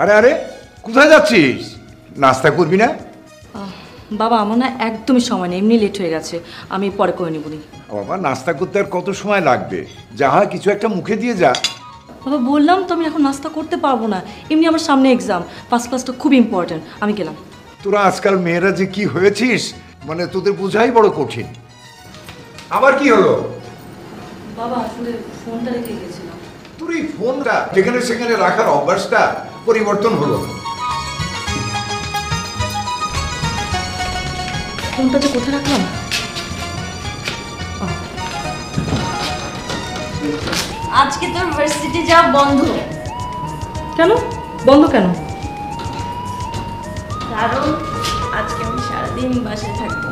আরে আরে, কোথায় যাচ্ছিস? নাস্তা করবি না? বাবা আমার না একদমই সময় নেই, এমনি লেট হয়ে গেছে, আমি পরে করে নেবনি। বাবা নাস্তা করতে আর কত সময় লাগবে? যা হয় কিছু একটা মুখে দিয়ে যা। বাবা বললাম তো আমি এখন নাস্তা করতে পারবো না, এমনি আমার সামনে এক্সাম, ফার্স্ট ক্লাসটা খুব ইম্পর্টেন্ট, আমি গেলাম। তোরা আজকাল মেয়েরা যে কি হয়েছিস, মানে তোদের বোঝাই বড় কঠিন। আবার কি হলো? বাবা আসলে ফোনটা রেখে গেছিলাম। তোর এই ফোনটা যেখানে সেখানে রাখার অভ্যাসটা পরিবর্তন হলো। ফোনটা যে কোথায় রাখলাম? আজকে তোর ভার্সিটি যাওয়া বন্ধ। কেন বন্ধ কেন? কারণ আজকে আমি সারাদিন বাসায় থাকবো,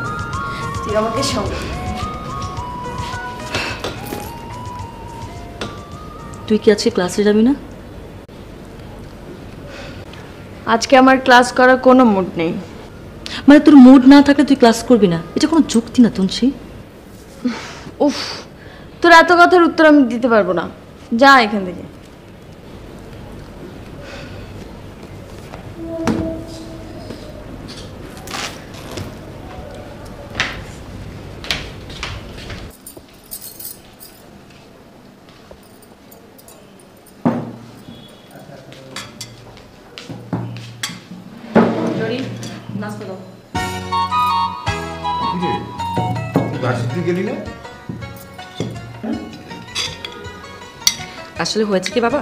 তুই আমাকে সঙ্গে। তুই কি আজকে ক্লাসে যাবি না? আজকে আমার ক্লাস করার কোনো মুড নেই। মানে তোর মুড না থাকলে তুই ক্লাস করবি না, এটা কোনো যুক্তি না তুলসী। উফ, তোর এত কথার উত্তর আমি দিতে পারবো না, যা এখান থেকে। নাস্তা দাও। ভার্সিটি গেলি না? আসলে হয়েছে কি বাবা,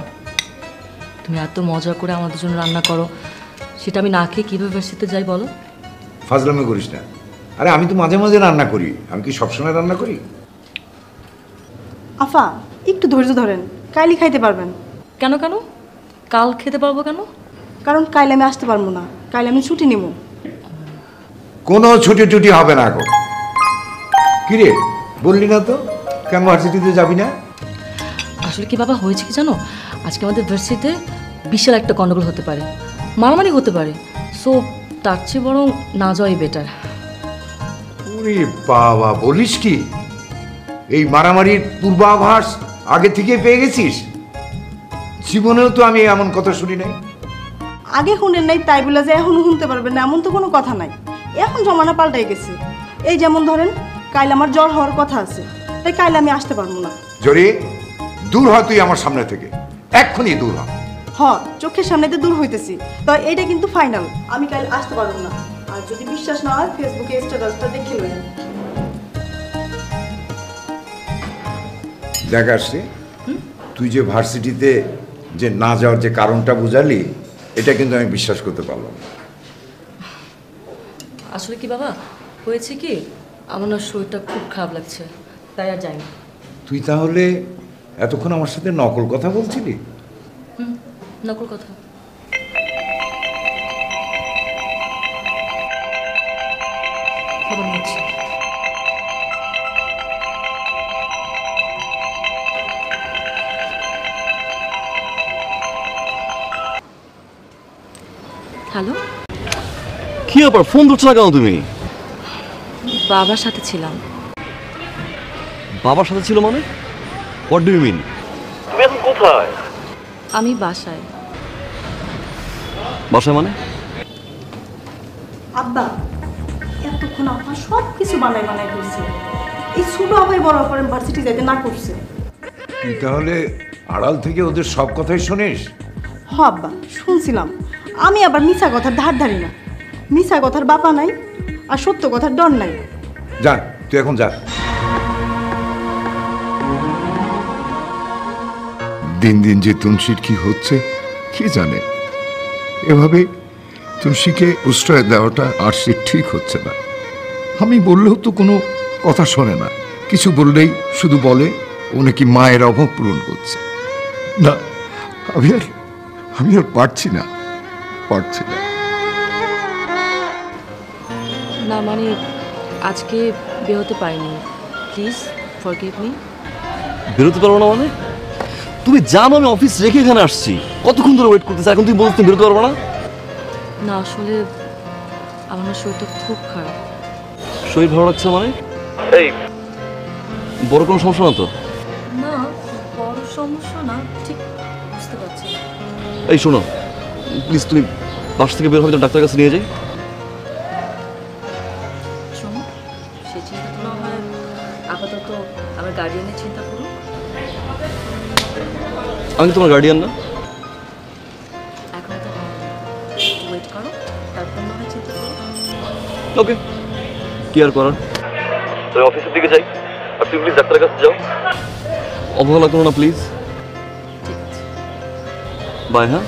তুমি এত মজা করে আমাদের জন্য রান্না করো, সেটা আমি না খেয়ে কীভাবে ভার্সিটিতে যাই বলো? ফাজলামি করিস না। আরে আমি তো মাঝে মাঝে রান্না করি, আমি কি সবসময় রান্না করি? আফা একটু ধৈর্য ধরেন, কাইলি খাইতে পারবেন। কেন কেন? কাল খেতে পারবো কেন? কারণ কাইলে আমি আসতে পারবো না, কাইলে আমি ছুটি নেব। কোনো ছুটি টুটি হবে না এখন। কিরে বললি না তো, কেন ভার্সিটিতে যাবি না? আসলে কি বাবা হয়েছে কি জানো, আজকে আমাদের ভার্সিটিতে বিশাল একটা গন্ডগোল হতে পারে, মারামারি হতে পারে, সো তার চেয়ে বরং না যাওয়াই বেটার। ওরে বাবা, বলিস কি? এই মারামারির পূর্বাভাস আগে থেকে পেয়ে গেছিস? জীবনেও তো আমি এমন কথা শুনি নাই। আগে শুনেন নাই তাই বলে যে এখন শুনতে পারবেন না এমন তো কোনো কথা নাই। এখন জমানা পাল্টাই গেছে। এই যেমন ধরেন কাল আমার জ্বর হওয়ার কথা আছে, তাই কাল আমি আসতে পারবো না। জরি, দূর হ তুই আমার সামনে থেকে, এক্ষুনি দূর হ। চোখের সামনেতে দূর হইতেছি, তো এইটা কিন্তু ফাইনাল, আমি কাল আসতে পারবো না। আর যদি বিশ্বাস না হয় ফেসবুকে স্ট্যাটাসটা দেখে লইন। দেখ আসছে, তুই যে ভার্সিটিতে যে না যাওয়ার যে কারণটা বুঝালি, এটা কিন্তু আমি বিশ্বাস করতে পারলাম না। আসলে কি বাবা হয়েছে কি, আমার না শরীরটা খুব খারাপ লাগছে, তাই আর যাইনি। তুই তাহলে এতক্ষণ আমার সাথে নকল কথা বলছিলি? নকল কথা? খবর নিচ্ছি। হ্যালো, কি ব্যাপার, ফোন ধরছো না কেন তুমি? বাবার সাথে ছিলাম। বাবার সাথে ছিল মানে? What do you mean? তুমি এখন কোথায়? আমি বাসায়। বাসায় মানে? আব্বা এতক্ষণ আপা সব কিছু বানাই বানাই করছে, এই ছোট আপাই বড় আপার ভার্সিটি যাইতে না করছে। তুই তাহলে আড়াল থেকে ওদের সব কথাই শুনিস? আব্বা শুনছিলাম, আমি আবার মিছা কথার ধার ধারি না। মিছা কথার বাপা নাই, আর সত্য কথার ডর নাই। যা তুই এখন যা। দিন দিন যে তুলসীর কি হচ্ছে কি জানে, এভাবে তুলসীকে প্রশ্রয় দেওয়াটা আর সে ঠিক হচ্ছে না। আমি বললেও তো কোনো কথা শোনে না, কিছু বললেই শুধু বলে ও নাকি মায়ের অভাব পূরণ করছে। না, আমি আর পারছি না। না মানে আজকে বেরোতে পারিনি, প্লিজ ফরগিভ মি। বেরোতে পারবো না মানে? তুমি জানো আমি অফিস রেখে এখানে আসছি, কতক্ষণ ধরে ওয়েট করতেছি, এখন তুমি বলছো তুমি বেরোতে পারবো না? না আসলে আমার শরীরটা খুব খারাপ। শরীর ভালো লাগছে মানে? এই বড় কোনো সমস্যা না তো? না বড় সমস্যা না, ঠিক বুঝতে পারছি। এই শোনো, প্লিজ তুমি বাসা থেকে বের হবে, ডাক্তারের কাছে নিয়ে যাই। শোনো, সে চিন্তা করা হয় আপাতত আমার গার্ডিয়ানের চিন্তা করো। আমি কি তোমার গার্ডিয়ান না? এখন তো ওয়েট করো, তারপর না হয় চিন্তা করো। ওকে, কি আর করার। তাই অফিসের দিকে যাই, আর তুমি প্লিজ ডাক্তারের কাছে যাও। অবহেলা করো না প্লিজ। ঠিক আছে। বাই। হ্যাঁ,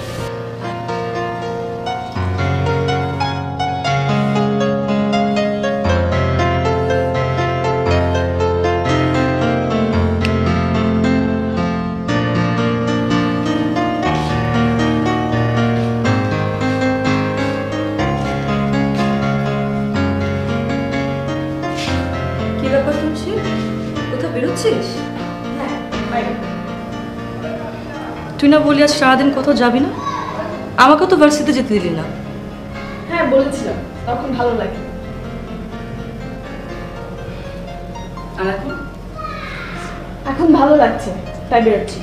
কি ব্যাপার তুলসী, কোথাও বেরোচ্ছিস? তুই না বলি আজ সারাদিন কোথাও যাবি না? আমাকে তো ভার্সিটিতে যেতে দিলি না। হ্যাঁ বলেছিলাম, তখন ভালো লাগে। আর এখন এখন ভালো লাগছে, তাই বেরোচ্ছি।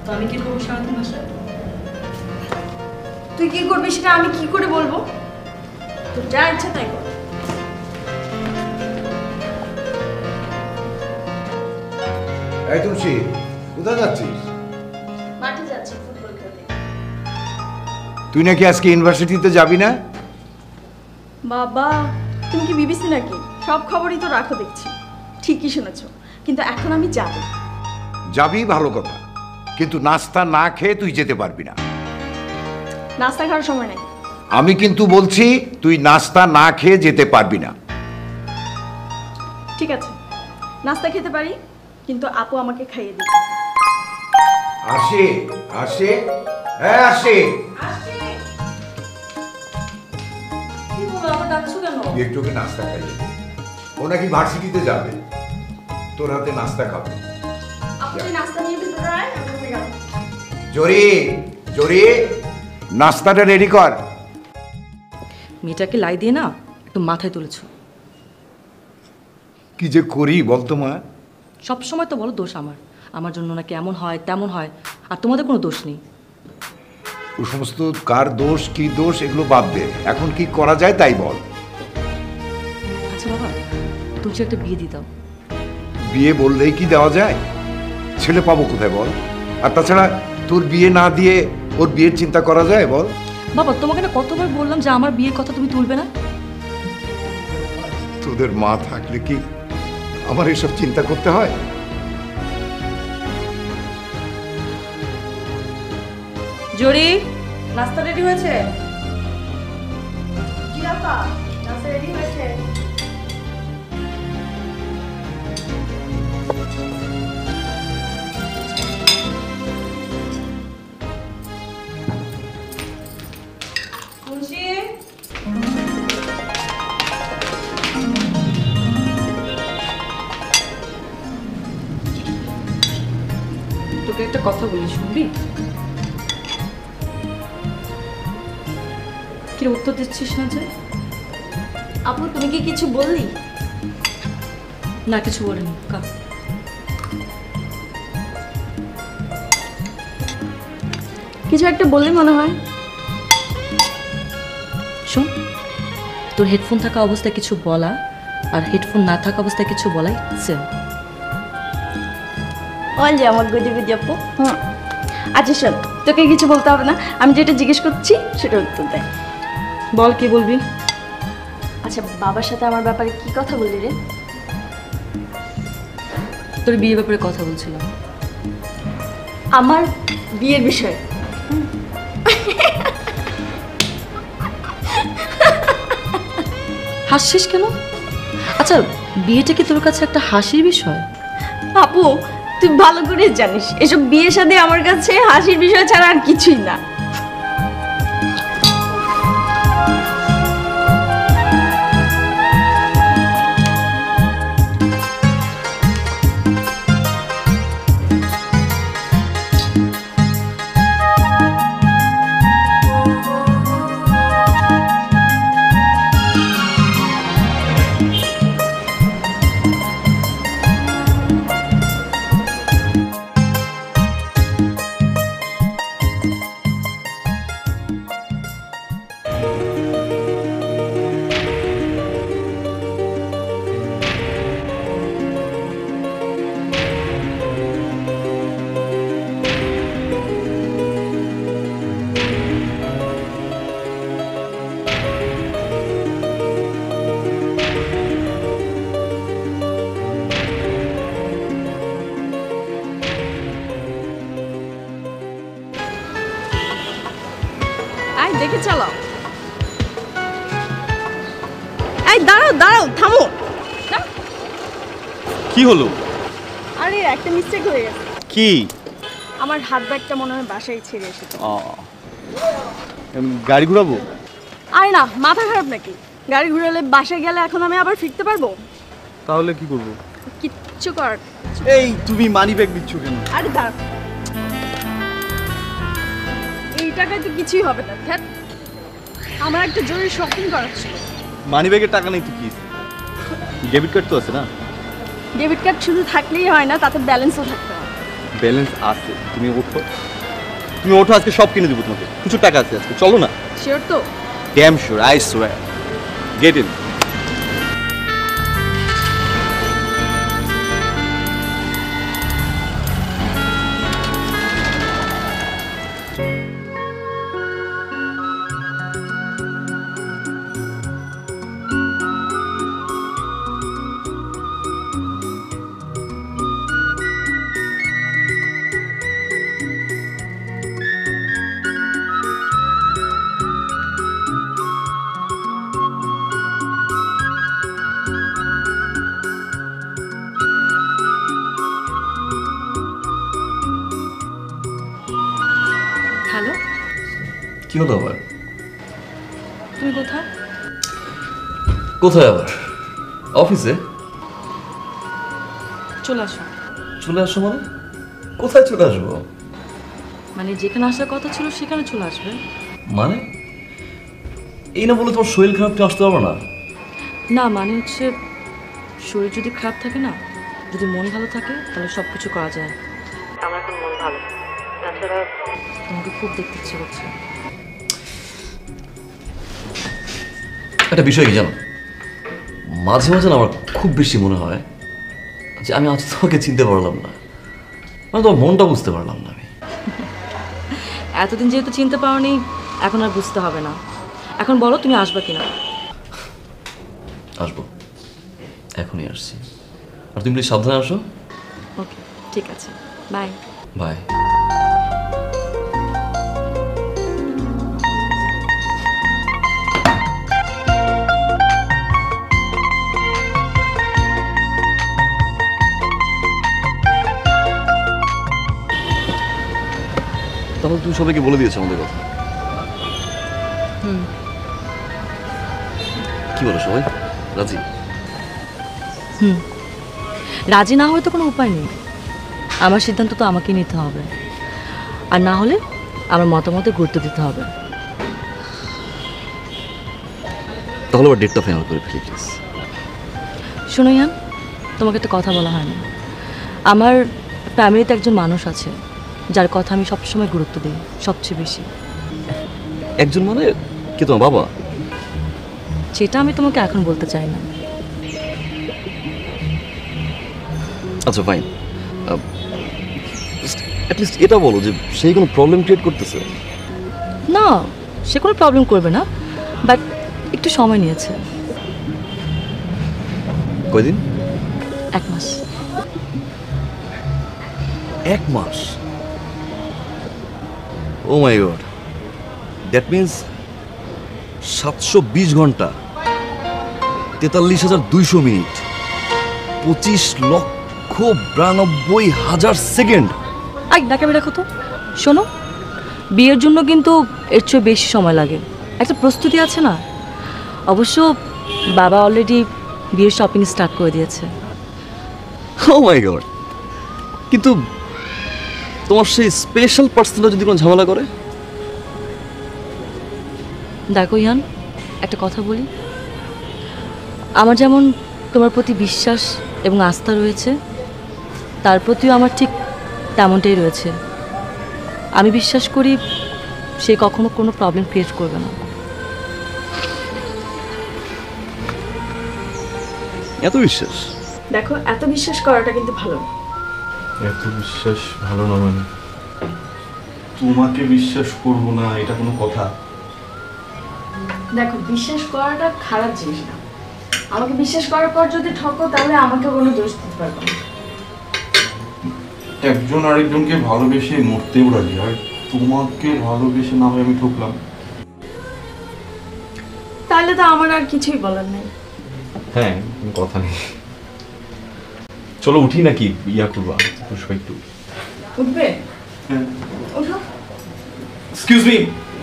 তো আমি কি করবো সারাদিন বাসায়? তুই কি করবি সেটা আমি কি করে বলবো? তোর যা ইচ্ছা তাই কর। এই তুলসী, কোথায় যাচ্ছিস? মাঠে যাচ্ছি ফুটবল খেলতে। তুই নাকি আজকে ইউনিভার্সিটিতে যাবি না? বাবা, তুমি কি বিবিসি নাকি? সব খবরই তো রাখো দেখছি। ঠিকই শুনেছো, কিন্তু এখন আমি যাব। যাবি ভালো কথা, কিন্তু নাস্তা না খেয়ে তুই যেতে পারবি না। নাস্তা খাওয়ার সময় নাই। আমি কিন্তু বলছি তুই নাস্তা না খেয়ে যেতে পারবি না। ঠিক আছে, নাস্তা খেতে পারি, কিন্তু আপু আমাকে খাইয়ে দিবে। আসে আসে, হ্যাঁ আসে। কি বলো, আমার ডাকছো কেন? তুই একটু ওকে নাস্তা খাইয়ে দে। ও নাকি ভার্সিটিতে যাবে, তোর হাতে নাস্তা খাবে। আপু তুই নাস্তা নিয়ে ভিতরে আয়, আমি রুমে গেলাম। জরি জরি, নাস্তাটা রেডি কর। মেয়েটাকে লাই দিয়ে না একটু মাথায় তুলেছো। কি যে করি বলতো মা? সব সময় তো বলো দোষ আমার, আমার জন্য নাকি এমন হয় তেমন হয়, আর তোমাদের কোনো দোষ নেই। ও সমস্ত কার দোষ কি দোষ এগুলো বাদ দে, এখন কি করা যায় তাই বল। আচ্ছা বাবা, তুলসী একটা বিয়ে দিতাম। বিয়ে বললেই কি দেওয়া যায়? ছেলে পাবো কোথায় বল? আর তাছাড়া তোর বিয়ে না দিয়ে ওর বিয়ের চিন্তা করা যায় বল? বাবা, তোমাকে না কতবার বললাম যে আমার বিয়ের কথা তুমি তুলবে না। তোদের মা থাকলে কি আমার এসব চিন্তা করতে হয়? জরি, নাস্তা রেডি হয়েছে? জি আপা, নাস্তা রেডি হয়েছে। তুলসী, তোকে একটা কথা বলি, শুনবি? কি উত্তর দিচ্ছিস না যে? আপু তুমি কি কিছু বললি? না, কিছু বলিনি। কা কিছু একটা বললি মনে হয়। শোন, তোর হেডফোন থাকা অবস্থায় কিছু বলা আর হেডফোন না থাকা অবস্থায় কিছু বলাই সেম। ওই যে আমার গদি আপু। হুম, আচ্ছা শোন, তোকে কিছু বলতে হবে না, আমি যেটা জিজ্ঞেস করছি সেটা উত্তর দেয়। বল, কি বলবি? আচ্ছা, বাবার সাথে আমার ব্যাপারে কি কথা বললি রে? তোর বিয়ের ব্যাপারে কথা বলছিলাম। আমার বিয়ের বিষয়ে? হাসছিস কেন? আচ্ছা, বিয়েটা কি তোর কাছে একটা হাসির বিষয়? আপু তুই ভালো করে জানিস এসব বিয়ের সাথে আমার কাছে হাসির বিষয় ছাড়া আর কিছুই না। দেখে চালাও। এই দাঁড়াও দাঁড়াও, থামো না। কি হলো? আরে একটা মিস্টেক হয়ে গেছে। কি? আমার হাত ব্যাগটা মনে হয় বাসায় ছেড়ে এসেছে। গাড়ি ঘুরাবো? আরে না, মাথা খারাপ নাকি? গাড়ি ঘুরালে বাসায় গেলে এখন আমি আবার ফিরতে পারবো? তাহলে কি করবো? কিচ্ছু কর। এই তুমি মানি ব্যাগ দিচ্ছ কেন? আরে দাঁড়াও, এই টাকায় তো কিছুই হবে না। ধ্যাৎ, আমার একটা জরুরি শপিং করার ছিল। মানি ব্যাগের টাকা নেই তো কি? ডেবিট কার্ড তো আছে না? ডেবিট কার্ড শুধু থাকলেই হয় না, তাতে ব্যালেন্সও থাকতে হবে। ব্যালেন্স আছে, তুমি ওঠো। তুমি ওঠো, আজকে সব কিনে দেবো তোমাকে। কিছু টাকা আছে আজকে, চলো না। শিওর তো? Damn sure, I swear. Get in. Hello, কি হলো আবার? তুমি কোথায়? কোথায় আবার? অফিসে? চলে আসো। চলে আসো মানে? কোথায় চলে আসবো? মানে যেখানে আসার কথা ছিল সেখানে চলে আসবে। মানে এই না বলে তোমার শরীর খারাপ, তুমি আসতে পারবো না? না মানে হচ্ছে, শরীর যদি খারাপ থাকে না, যদি মন ভালো থাকে তাহলে সব কিছু করা যায়। আমার এখন মন ভালো, তাছাড়া তোমাকে খুব দেখতে ইচ্ছে করছে। একটা বিষয় কি জানো, মাঝে মাঝে না আমার খুব বেশি মনে হয় যে আমি আজ তোমাকে চিনতে পারলাম না, মানে তোমার মনটা বুঝতে পারলাম না আমি। এতদিন যেহেতু চিনতে পারোনি, এখন আর বুঝতে হবে না। এখন বলো তুমি আসবে কিনা? আসবো, এখনই আসছি। আর তুমি প্লিজ সাবধানে আসো। ওকে, ঠিক আছে, বাই। বাই। তাহলে তুমি সবাইকে বলে দিয়েছো আমাদের কথা? কি বলো, সবাই রাজি? রাজি না হলে তো কোনো উপায় নেই। আমার সিদ্ধান্ত তো আমাকে নিতে হবে, আর না হলে আমার মতামতে গুরুত্ব দিতে হবে। তাহলে আবার ডেটটা ফাইনাল করে ফেলি প্লিজ। শোনো ইয়ান, তোমাকে একটা কথা বলা হয়নি। আমার ফ্যামিলিতে একজন মানুষ আছে যার কথা আমি সবসময় গুরুত্ব দিই, সবচেয়ে বেশি। একজন মানে কে? তোমার বাবা? সেটা আমি তোমাকে এখন বলতে চাই না। আচ্ছা ফাইন, অ্যাটলিস্ট এটা বলো যে সেই কোনো প্রবলেম ক্রিয়েট করতেছে? না, সে কোনো প্রবলেম করবে না, বাট একটু সময় নিয়েছে। কয়দিন? 1 মাস। 1 মাস? ও মাই গড, দ্যাট মিনস 720 ঘন্টা, 43,200 মিনিট, 25,92,000 সেকেন্ড। আই ডাকাবি রাখো তো। শোনো, বিয়ের জন্য কিন্তু এর চেয়ে বেশি সময় লাগে, একটা প্রস্তুতি আছে না। অবশ্য বাবা অলরেডি বিয়ের শপিং স্টার্ট করে দিয়েছে। ও মাই গড, কিন্তু তোমার সেই স্পেশাল পার্সনটা যদি কোনো ঝামেলা করে? দেখো ইয়ান, একটা কথা বলি, আমার যেমন তোমার প্রতি বিশ্বাস এবং আস্থা রয়েছে, তার প্রতিও আমার ঠিক তেমনটাই রয়েছে। আমি বিশ্বাস করি সে কখনো কোনো প্রবলেম ক্রিয়েট করবে না। এত বিশ্বাস? দেখো, এত বিশ্বাস করাটা কিন্তু ভালো না। এত বিশ্বাস ভালো না মানে? তোমাকে বিশ্বাস করব না এটা কোনো কথা? দেখো, বিশ্বাস করাটা খারাপ জিনিস না। আমাকে বিশ্বাস করার পর যদি ঠকো তাহলে আমাকে কোনো দোষ দিতে পারবে না। একজন আরেকজনকে ভালোবেসে মরতেও রাজি, আর তোমাকে ভালোবেসে না হয় আমি ঠকলাম। তাহলে তো আমার আর কিছুই বলার নেই। হ্যাঁ, কোনো কথা নেই। চলো উঠি নাকি ইয়া করবা একটু? উঠবে? ওঠো। এক্সকিউজ মি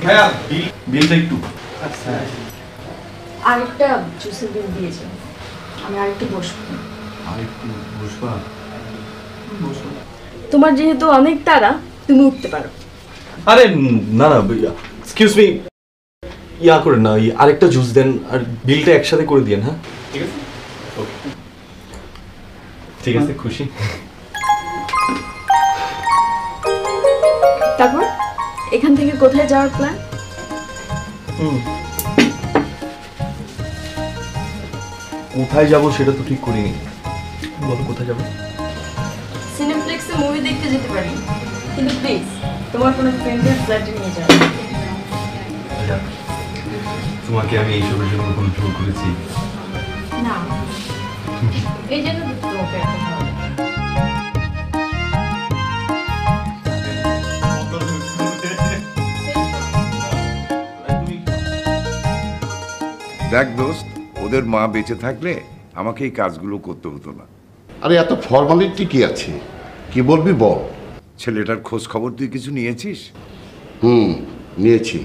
ভাইয়া, বিলটা একটু। আরেকটা জুসের বিল দিয়েছে, আমি আরেকটু বসবো। আর একটু বসবা? তোমার যেহেতু অনেক তাড়া, তুমি উঠতে পারো। আরে না না, এক্সকিউজ মি, ইয়া করেন না, আরেকটা জুস দেন আর বিলটা একসাথে করে দিয়েন। হ্যাঁ ঠিক আছে, ওকে ঠিক আছে, খুশি। তারপর এখান থেকে কোথায় যাওয়ার প্ল্যান? কোথায় যাব সেটা তো ঠিক করিনি, বলো কোথায় যাব? সিনেপ্লেক্সে মুভি দেখতে যেতে পারি, কিন্তু প্লিজ তোমার কোনো ফ্রেন্ডের ফ্ল্যাটে নিয়ে যাও। তোমাকে আমি এইসবের জন্য কোনো জোর করেছি? না, এই জন্য তোমাকে এত ভালো লাগে। দেখ দোস্ত, ওদের মা বেঁচে থাকলে আমাকে এই কাজগুলো করতে হতো না। আরে এত ফর্মালিটি কি আছে, কি বলবি বল। ছেলেটার খোঁজ খবর তুই কিছু নিয়েছিস? নিয়েছি।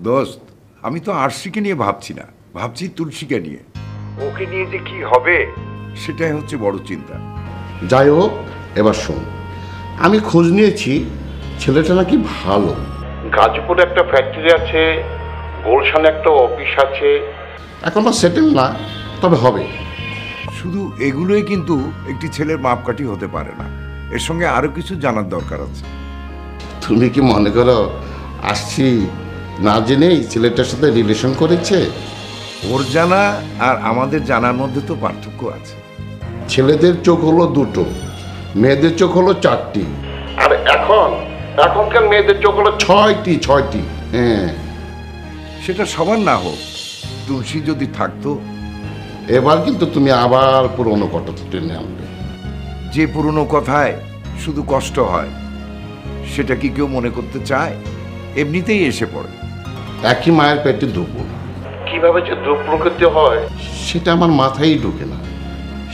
দোস্ত, আমি তো আরশিকে নিয়ে ভাবছি না, ভাবছি তুলসীকে নিয়ে। ওকে নিয়ে যে কি হবে সেটাই হচ্ছে বড় চিন্তা। যাই হোক, এবার শোন, আমি খোঁজ নিয়েছি, ছেলেটা নাকি ভালো। গাজীপুরে একটা ফ্যাক্টরি আছে, গুলশানে একটা অফিস আছে, এখনো সেটেল না, তবে হবে। শুধু এগুলোই কিন্তু একটি ছেলের মাপকাঠি হতে পারে না, এর সঙ্গে আরো কিছু জানার দরকার আছে। তুমি কি মনে করো আসছি না জেনেই ছেলেটার সাথে রিলেশন করেছে? ওর জানা আর আমাদের জানার মধ্যে তো পার্থক্য আছে। ছেলেদের চোখ হলো দুটো, মেয়েদের চোখ হলো চারটি, আর এখনকার মেয়েদের চোখ হলো ছয়টি। হ্যাঁ, সেটা সবার না হোক, তুলসী যদি থাকতো। এবার কিন্তু তুমি আবার পুরনো কথা টেনে আনবে। যে পুরনো কথায় শুধু কষ্ট হয়, সেটা কি কেউ মনে করতে চায়? এমনিতেই এসে পড়ে। একই মায়ের পেটে দুপুর, কিভাবে যে দুঃখ প্রকৃতি হয় সেটা আমার মাথায় ঢোকে না।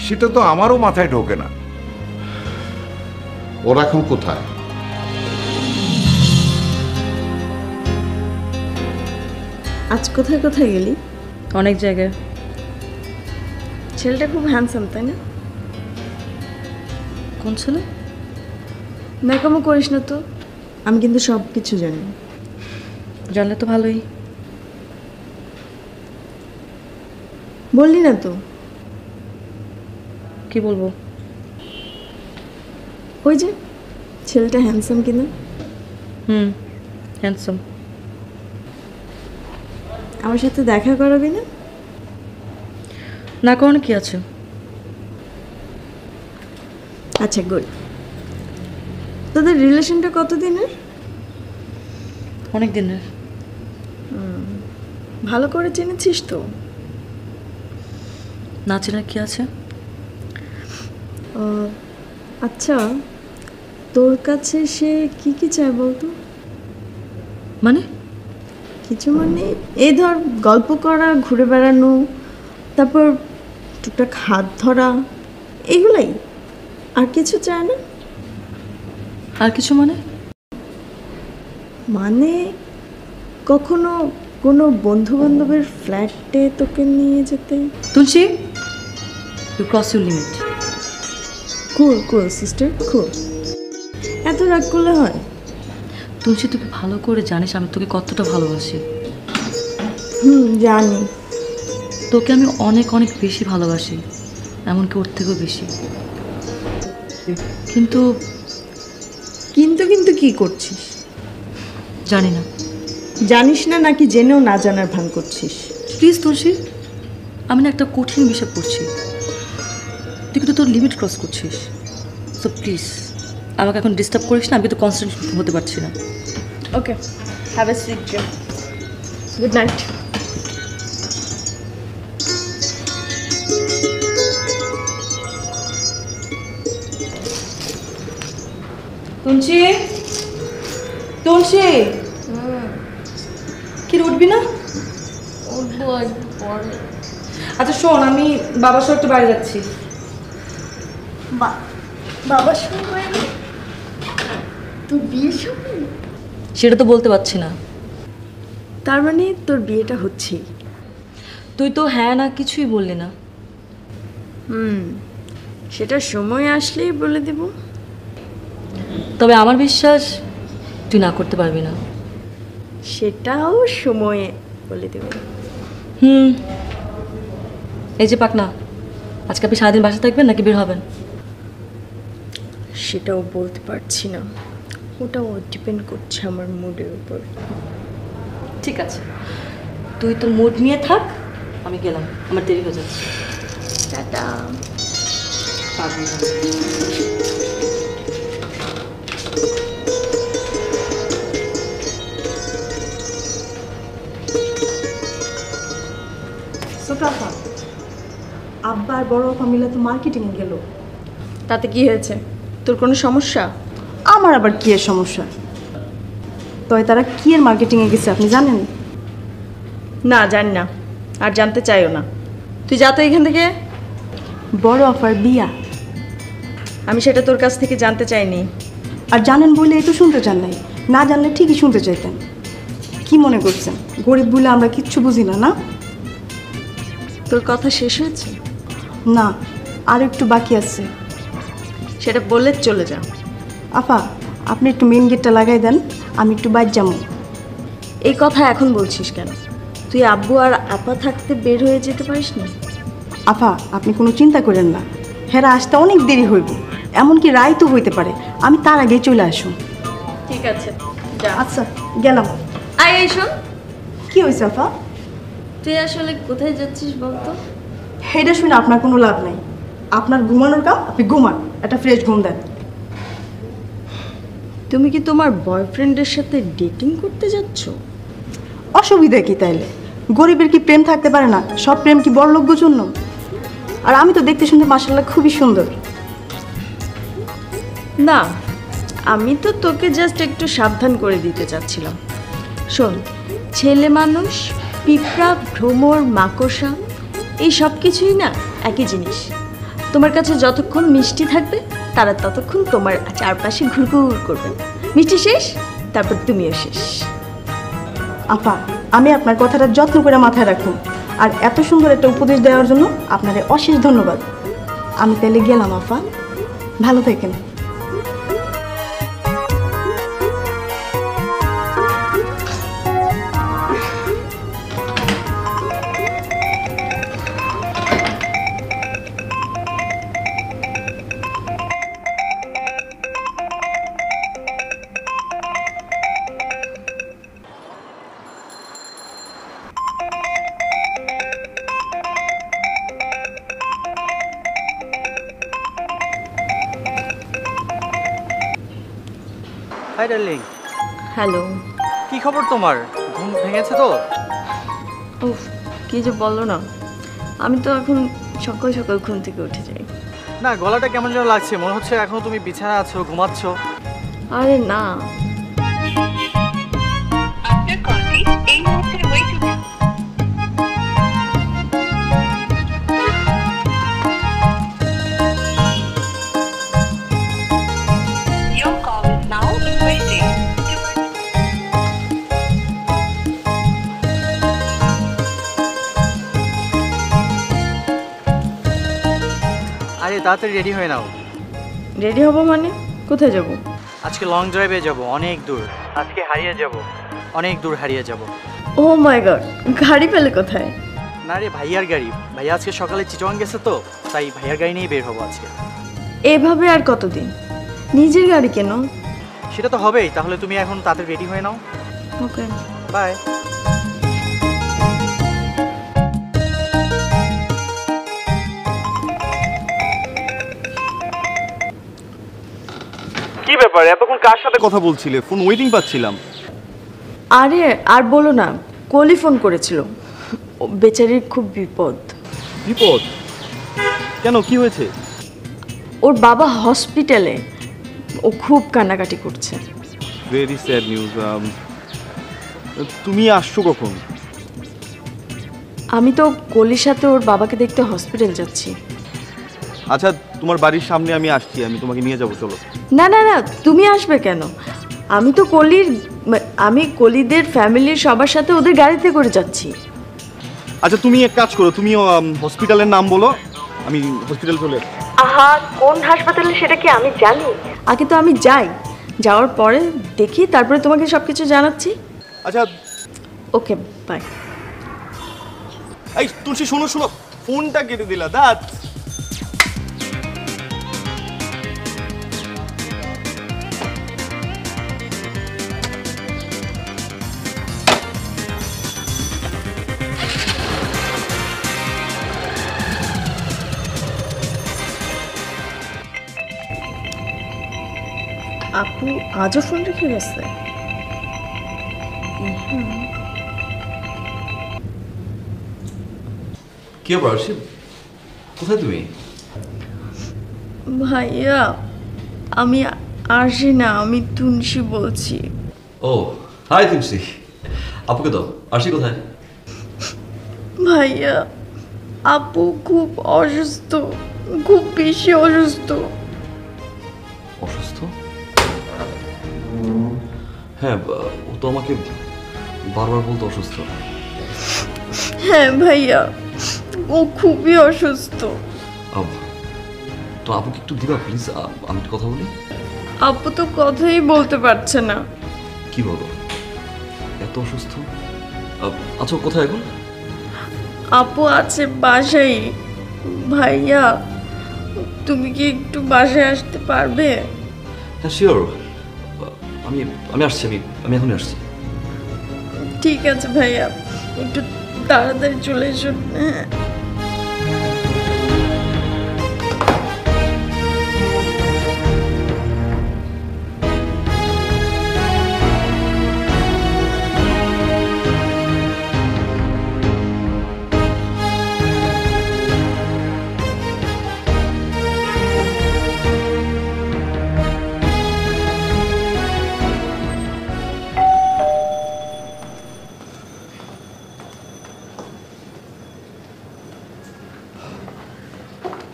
সেটা তো আমারও মাথায় ঢোকে না। ওরা এখন কোথায়? আজ কোথায় কোথায় গেলি? অনেক জায়গায়। ছেলেটা খুব হ্যান্ডসাম, তাই না? কোন ছেলে? ন্যাকামো করিস না তো, আমি কিন্তু সব কিছু জানি। জানলে তো ভালোই। বললি না তো? কি বলবো? ওই যে ছেলেটা হ্যান্ডসাম কিনা। হ্যান্ডসাম। আমার সাথে দেখা করাবি না? না করানো কি আছে? আচ্ছা, গুড। তোদের রিলেশনটা কতদিনের? অনেক দিনের। ভালো করে চিনেছিস তো? না চেনার কি আছে? আচ্ছা, তোর কাছে সে কি কি চায় বলতো? মানে? কিছু মানে এই ধর গল্প করা, ঘুরে বেড়ানো, তারপর টুকটাক হাত ধরা, এগুলাই, আর কিছু চায় না? আর কিছু মানে? মানে কখনো কোনো বন্ধু বান্ধবের ফ্ল্যাটে তোকে নিয়ে যেতে? Tulsi, you cross your limit. Cool cool sister, cool. এত রাগ করলে হয়? তুলসী, তোকে ভালো করে জানিস আমি তোকে কতটা ভালোবাসি। জানি। তোকে আমি অনেক অনেক বেশি ভালোবাসি, এমনকি ওর থেকেও বেশি। কিন্তু কিন্তু কিন্তু কি করছিস? জানি না। জানিস না নাকি জেনেও না জানার ভান করছিস? প্লিজ তুলসী, আমি না একটা কঠিন বিষয় পড়ছি, তুই কিন্তু তোর লিমিট ক্রস করছিস। সো প্লিজ আমাকে এখন ডিস্টার্ব করিস না, আমি তো কনসেন্ট্রেট হতে পারছি না। Okay, have a sweet dream. Good night. Tulsi, Tulsi, কি উঠবি না? উঠবো একটু পরে। আচ্ছা শোন, আমি বাবার সাথে একটু বাইরে যাচ্ছি। বাবার সময় তোর বিয়ের সময়? সেটা তো বলতে পারছি না। তার মানে তোর বিয়েটা হচ্ছেই? তুই তো হ্যাঁ না কিছুই বললি না। সেটা সময় আসলেই বলে দেব। তবে আমার বিশ্বাস তুই না করতে পারবি না। সেটাও সময়ে বলে দেব। এই যে পাকনা, আজকে আপনি সারাদিন বাসা থাকবেন নাকি বের হবেন? সেটাও বলতে পারছি না, ওটাও ডিপেন্ড করছে আমার মুডের উপর। ঠিক আছে, তুই তোর মুড নিয়ে থাক, আমি গেলাম, আমার দেরি হয়ে যাচ্ছে। টাটা। সোফাফা, আব্বা আর বড় আপা মিলে তো মার্কেটিংয়ে গেল। তাতে কি হয়েছে? তোর কোনো সমস্যা? আমার আবার কি এর সমস্যা? তবে তারা কি এর মার্কেটিংয়ে গেছে আপনি জানেন? না, জানি না, আর জানতে চাইও না। তুই যা তো এখান থেকে। বড় আপার বিয়া। আমি সেটা তোর কাছ থেকে জানতে চাইনি। আর জানেন বলে এই তো শুনতে চান নাই, না জানলে ঠিকই শুনতে চাইতেন। কি মনে করছেন গরিব বলে আমরা কিচ্ছু বুঝি না? না, তোর কথা শেষ হয়েছে? না, আর একটু বাকি আছে। সেটা বললে চলে যা। আপা, আপনি একটু মেন গেটটা লাগাই দেন, আমি একটু বাইর যাবো। এই কথা এখন বলছিস কেন? তুই আব্বু আর আপা থাকতে বের হয়ে যেতে পারিস না? আপা, আপনি কোনো চিন্তা করেন না, হেরা আসতে অনেক দেরি হইব, এমনকি রায় তো হইতে পারে, আমি তার আগেই চলে আসুন। ঠিক আছে, যা। আচ্ছা, গেলাম। আয়, এই শোন। কি হয়েছে আপা? তুই আসলে কোথায় যাচ্ছিস বলতো? হেডে শুনে আপনার কোনো লাভ নাই। আপনার ঘুমানোর কাম, আপনি ঘুমান, একটা ফ্রেশ ঘুম দেন। তুমি কি তোমার বয়ফ্রেন্ডের সাথে ডেটিং করতে যাচ্ছ? অসুবিধা কি তাইলে? গরিবের কি প্রেম থাকতে পারে না? সব প্রেম কি বড়লোকদের জন্য? আর আমি তো দেখতে শুনতে মাশাআল্লাহ খুবই সুন্দর। না, আমি তো তোকে জাস্ট একটু সাবধান করে দিতে চাচ্ছিলাম। শোন, ছেলে মানুষ, পিঁপড়া, ভ্রমর, মাকড়সা, এই সব কিছুই না একই জিনিস। তোমার কাছে যতক্ষণ মিষ্টি থাকবে তারা ততক্ষণ তোমার চারপাশে ঘুরঘুর করবে। মিষ্টি শেষ, তারপর তুমিও শেষ। আপা, আমি আপনার কথাটা যত্ন করে মাথায় রাখুন, আর এত সুন্দর একটা উপদেশ দেওয়ার জন্য আপনাদের অশেষ ধন্যবাদ। আমি তাহলে গেলাম আপা, ভালো থাকেন। Hi darling. হ্যালো। কি খবর তোমার? ঘুম ভেঙেছে তো? উফ, কি যে বলো না, আমি তো এখন সকাল সকাল ঘুম থেকে উঠে যাই। না, গলাটা কেমন যেন লাগছে, মনে হচ্ছে এখনো তুমি বিছানায় আছো, ঘুমাচ্ছ। আরে না, আরে তাড়াতাড়ি রেডি হয়ে নাও। রেডি হবো মানে? কোথায় যাব? আজকে লং ড্রাইভে যাব, অনেক দূর। আজকে হারিয়ে যাব, অনেক দূর হারিয়ে যাব। ও মাই গড, গাড়ি পেলে কোথায়? না রে, ভাইয়ার গাড়ি। ভাইয়া আজকে সকালে চিটং গেছে তো, তাই ভাইয়ার গাড়ি নিয়ে বের হবো আজকে। এভাবে আর কতদিন? নিজের গাড়ি কেন? সেটা তো হবেই। তাহলে তুমি এখন তাড়াতাড়ি রেডি হয়ে নাও। ওকে, বাই। কি ব্যাপার, এতক্ষণ কার সাথে কথা বলছিলে? ফোন ওয়েটিং পাচ্ছিলাম। আরে আর বলো না, কলি ফোন করেছিল। ও বেচারির খুব বিপদ। বিপদ? কেন, কি হয়েছে? ওর বাবা হসপিটালে, ও খুব কান্নাকাটি করছে। Very sad news. তুমি আসছো কখন? আমি তো কলির সাথে ওর বাবাকে দেখতে হসপিটাল যাচ্ছি। আচ্ছা তোমার বাড়ির সামনে আমি আসছি, আমি তোমাকে নিয়ে যাবো, চলো। না না না, তুমি আসবে কেন? আমি তো আমি কলিদের ফ্যামিলির সবার সাথে ওদের গাড়িতে করে যাচ্ছি। আচ্ছা তুমি এক কাজ করো, তুমি হসপিটালের নাম বলো, আমি হসপিটাল চলে আসছি। আহা, কোন হাসপাতালে সেটা কি আমি জানি? আগে তো আমি যাই, যাওয়ার পরে দেখি, তারপরে তোমাকে সব কিছু জানাচ্ছি। আচ্ছা ওকে, বাই। এই তুলসী, শোনো শোনো, ফোনটা কেটে দিলা দাঁত। আপু আজও ফোন রেখে গেছে? কি ব্যাপার আরশি, কোথায় তুমি? ভাইয়া, আমি আরশি না, আমি তুলসী বলছি। ও হাই তুলসী, আপুকে দাও। আরশি কোথায়? ভাইয়া, আপু খুব অসুস্থ, খুব বেশি অসুস্থ। অসুস্থ? হ্যাঁ, ও তো আমাকে বারবার বলতো অসুস্থ। হ্যাঁ ভাইয়া, ও খুবই অসুস্থ। তো আপুকে একটু দিবা প্লিজ, আমি একটু কথা বলি। আপু তো কথাই বলতে পারছে না। কি বলো, এত অসুস্থ? আচ্ছা কোথায় এখন? আপু আছে বাসায়। ভাইয়া, তুমি কি একটু বাসায় আসতে পারবে? হ্যাঁ শিওর, আমি আমি আসছি, আমি এখনই আসছি। ঠিক আছে ভাইয়া, একটু তাড়াতাড়ি চলে এসো। হ্যাঁ।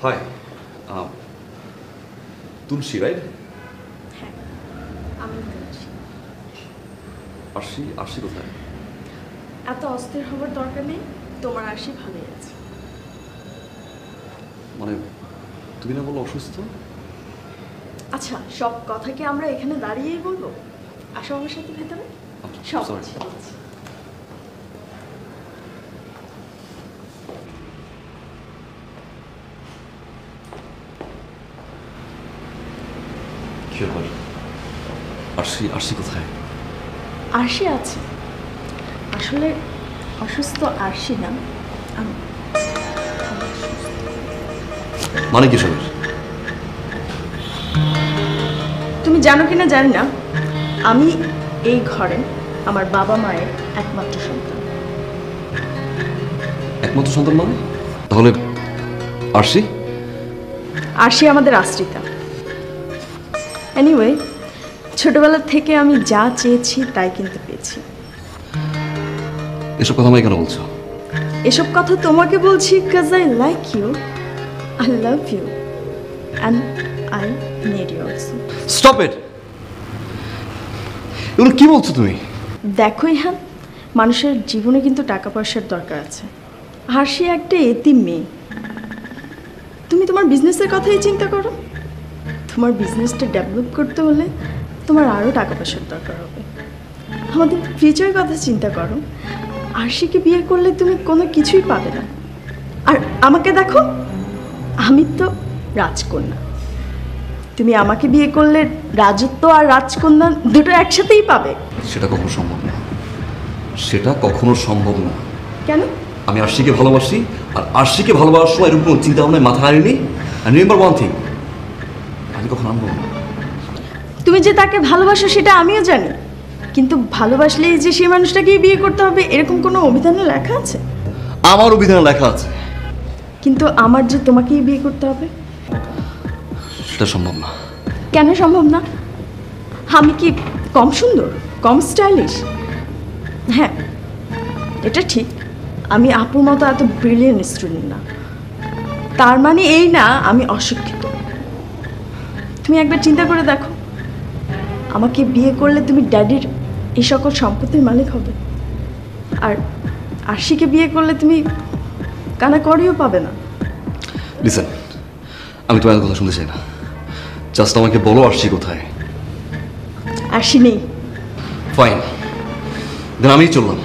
হাই, তুলসী রাইট? আরশি, আরশি কোথায়? এত অস্থির হবার দরকার নেই, তোমার আরশি ভালোই আছে। মানে তুমি না বলো অসুস্থ? আচ্ছা, সব কথা কি আমরা এখানে দাঁড়িয়েই বলবো? আসো আমার সাথে ভেতরে, সব sorry. কিছু বলছি। কি ব্যাপার? আরশি, আরশি কোথায়? আরশি আছে, আসলে অসুস্থ আরশি না, আমি। মানে কি সবের? তুমি জানো কিনা জানি না, আমি এই ঘরে আমার বাবা মায়ের একমাত্র সন্তান। একমাত্র সন্তান মানে? তাহলে আরশি? আরশি আমাদের আশ্রিতা। এনিওয়ে, ছোটবেলা থেকে আমি যা চেয়েছি তাই কিন্তু পেয়েছি। এসব কথা আমায় কেন বলছো? এসব কথা তোমাকে বলছি because I like you, I love you and I need you also. Stop it! এগুলো কি বলছো তুমি? দেখো ইহান, মানুষের জীবনে কিন্তু টাকা পয়সার দরকার আছে। আরশি একটা এতিম মেয়ে। তুমি তোমার বিজনেসের কথাই চিন্তা করো। তোমার বিজনেসটা ডেভেলপ করতে হলে তোমার আরও টাকা পয়সার দরকার হবে। আমাদের ফিউচারের কথা চিন্তা করো। আরশিকে বিয়ে করলে তুমি কোনো কিছুই পাবে না। আর আমাকে দেখো, আমি তো রাজকন্যা। তুমি আমাকে বিয়ে করলে রাজত্ব আর রাজকন্যা দুটো একসাথেই পাবে। সেটা কখনো সম্ভব না, সেটা কখনো সম্ভব না। কেন? আমি আরশিকে ভালোবাসি, আর আরশিকে ভালোবাসার সময় এরকম চিন্তা ভাবনায় মাথা হারিনি। অ্যান্ড রিমেম্বার ওয়ান থিং, আমি কখনো আনবো না। তুমি যে তাকে ভালোবাসো সেটা আমিও জানি, কিন্তু ভালোবাসলেই যে সেই মানুষটাকেই বিয়ে করতে হবে এরকম কোনো অভিধানে লেখা আছে? আমার অভিধানে লেখা আছে, কিন্তু আমার যে তোমাকেই বিয়ে করতে হবে সেটা সম্ভব না। কেন সম্ভব না? আমি কি কম সুন্দর, কম স্টাইলিশ? হ্যাঁ, এটা ঠিক, আমি আপুর মতো এত ব্রিলিয়েন্ট স্টুডেন্ট না। তার মানে এই না আমি অশিক্ষিত। তুমি একবার চিন্তা করে দেখো, আমাকে বিয়ে করলে তুমি ড্যাডির এই সকল সম্পত্তির মালিক হবে, আর আরশিকে বিয়ে করলে তুমি কানা করিও পাবে না। লিসেন, আমি তোমার কথা শুনতে চাই না। জাস্ট আমাকে বলো আরশি কোথায়। আরশি নেই। ফাইন, দেন আমি চললাম।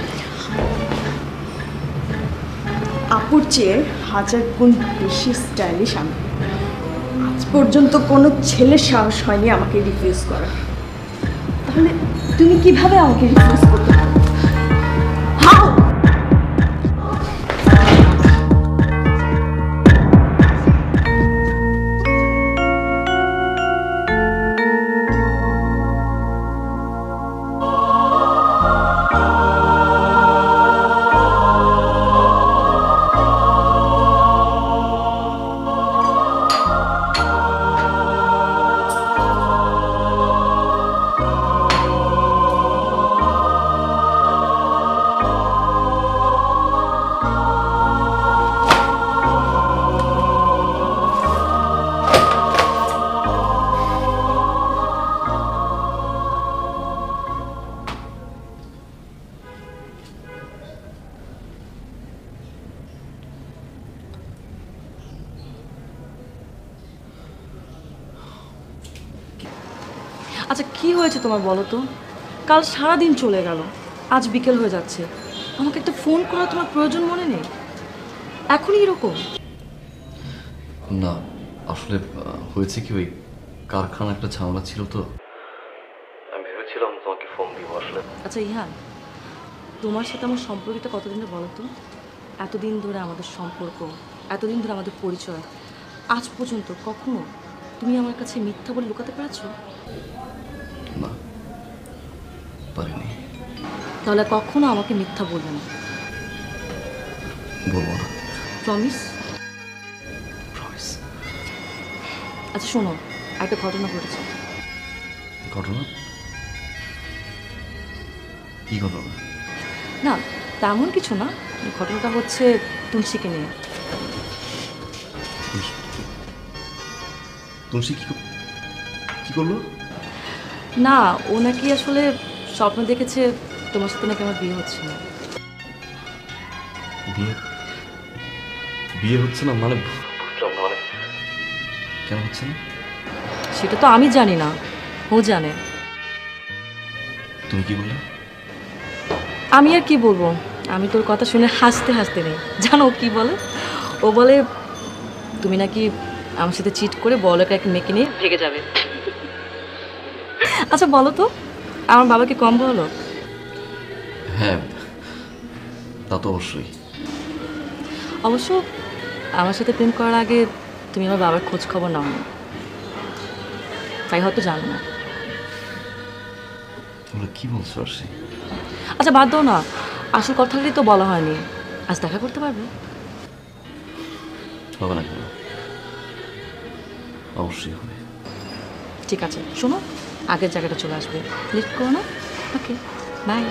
আপুর চেয়ে 1000 গুণ বেশি স্টাইলিশ আমি। আজ পর্যন্ত কোনো ছেলের সাহস হয়নি আমাকে রিফিউজ করার। তাহলে তুমি কিভাবে আমাকে রিফিউজ করতে পারো? হাউ? আচ্ছা কি হয়েছে তোমার বলো তো? কাল সারাদিন চলে গেল, আজ বিকেল হয়ে যাচ্ছে, আমাকে একটা ফোন করা তোমার প্রয়োজন মনে নেই? এখনই এরকম? না আসলে হয়েছে কি, ওই কারখানা একটা ঝামেলা ছিল তো, আমি ভেবেছিলাম তোমাকে ফোন দিব আসলে। আচ্ছা ইহান, তোমার সাথে আমার সম্পর্কটা কতদিনের বলো তো? এতদিন ধরে আমাদের সম্পর্ক, এতদিন ধরে আমাদের পরিচয়, আজ পর্যন্ত কখনো তুমি আমার কাছে মিথ্যা বলে লুকাতে পেরেছো? না, পারিনি। তাহলে কখনো আমাকে মিথ্যা বলবে না। বলবো না। প্রমিস? প্রমিস। আচ্ছা শোনো, একটা ঘটনা ঘটেছে। ঘটনা? কি ঘটনা? না তেমন কিছু না, ঘটনাটা হচ্ছে তুলসীকে নিয়ে। তুলসী কি করলো? না, ও নাকি আসলে স্বপ্ন দেখেছে তোমার সাথে নাকি আমার বিয়ে হচ্ছে না। বিয়ে হচ্ছে না মানে? বুঝলাম না, মানে কেন হচ্ছে না? সেটা তো আমি জানি না, ও জানে। তুমি কি বললে? আমি আর কি বলবো, আমি তোর কথা শুনে হাসতে হাসতে নেই। জানো ও কি বলে? ও বলে তুমি নাকি আমার সাথে চিট করে বড়লোক এক মেয়েকে নিয়ে ভেগে যাবে। আচ্ছা বলো তো, আমার বাবা কি কম বড়লোক? হ্যাঁ তা তো অবশ্যই। অবশ্য আমার সাথে প্রেম করার আগে তুমি আমার বাবার খোঁজ খবর নাও না, তাই হয়তো জানো না। তোমরা কি বলছো আরশি? আচ্ছা বাদ দাও না, আসল কথাটাই তো বলা হয়নি। আজ দেখা করতে পারবে? হবে না কেন? অবশ্যই হবে। ঠিক আছে শোনো, আগের জায়গাটা চলে আসবে, লেট করো না। Okay bye.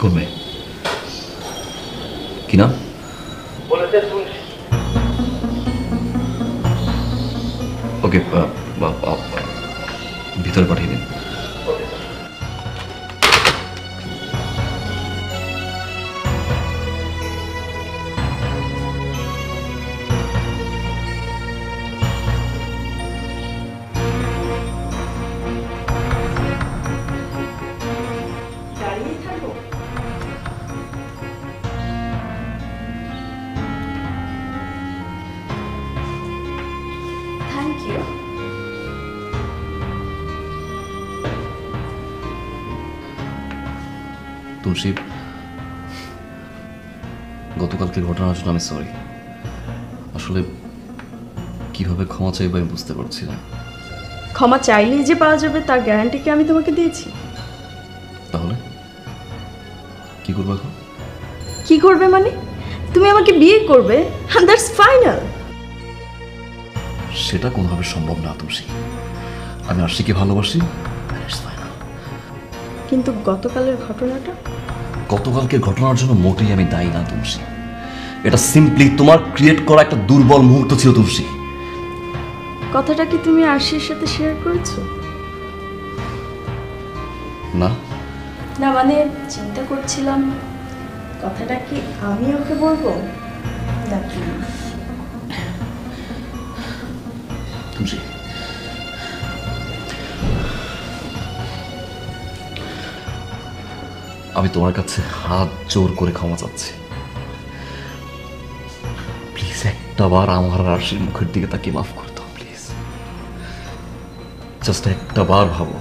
কোন মেয়ে? কি নাম? ওকে ভিতরে পাঠিয়ে দিন। Thank you. তুলসী, গতকালকে ঘটনার জন্য আমি সরি। আসলে কিভাবে ক্ষমা চাইবো আমি বুঝতে পারছি না। ক্ষমা চাইলেই যে পাওয়া যাবে তার গ্যারান্টি কি আমি তোমাকে দিয়েছি? তাহলে কি করবো এখন? কি করবে মানে? তুমি আমাকে বিয়ে করবে, and that's final. সেটা কোনোভাবে সম্ভব না তুলসী। আমি আরশিকে ভালোবাসি, it's final. কিন্তু গতকালের ঘটনাটা? গতকালকের ঘটনার জন্য মোটেই আমি দায়ী না তুলসী। এটা সিম্পলি তোমার ক্রিয়েট করা একটা দুর্বল মুহূর্ত ছিল তুলসী। কথাটা কি তুমি আরশির সাথে শেয়ার করেছো? না না মানে চিন্তা করছিলাম কথাটা কি আমি ওকে বলবো নাকি? তুলসী, আমি তোমার কাছে হাত জোর করে ক্ষমা চাচ্ছি। প্লিজ একটা বার আমার আর আরশির মুখের দিকে তাকিয়ে মাফ করে দাও প্লিজ। জাস্ট একটা বার ভাবো,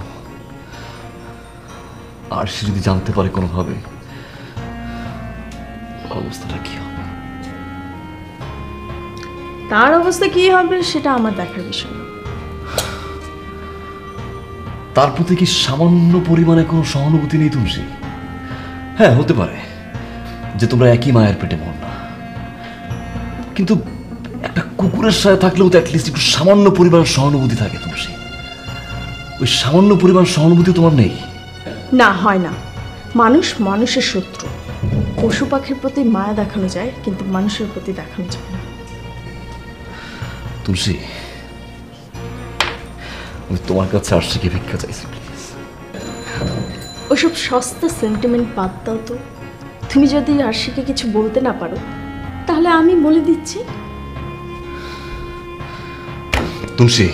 আরশি যদি জানতে পারে কোনোভাবে, অবস্থাটা কি হবে? তার অবস্থা কি হবে সেটা আমার দেখার বিষয় না। তার প্রতি কি সামান্য পরিমাণে কোনো সহানুভূতি নেই তুলসী? হ্যাঁ, হতে পারে যে তোমরা একই মায়ের পেটে মর না, কিন্তু একটা কুকুরের সাথে থাকলেও তো অ্যাটলিস্ট একটু সামান্য পরিমাণ সহানুভূতি থাকে তুলসী। ওই সামান্য পরিমাণ সহানুভূতি তোমার নেই। না, হয় না। মানুষ মানুষের শত্রু। পশু পাখির প্রতি মায়া দেখানো যায়, কিন্তু মানুষের প্রতি দেখানো যায় না। তুলসী, আমি তোমার কাছে আরশিকে ভিক্ষা চাইছি প্লিজ। ওসব সস্তা সেন্টিমেন্ট বাদ দাও তো। তুমি যদি আরশিকে কিছু বলতে না পারো তাহলে আমি বলে দিচ্ছি। তুলসী,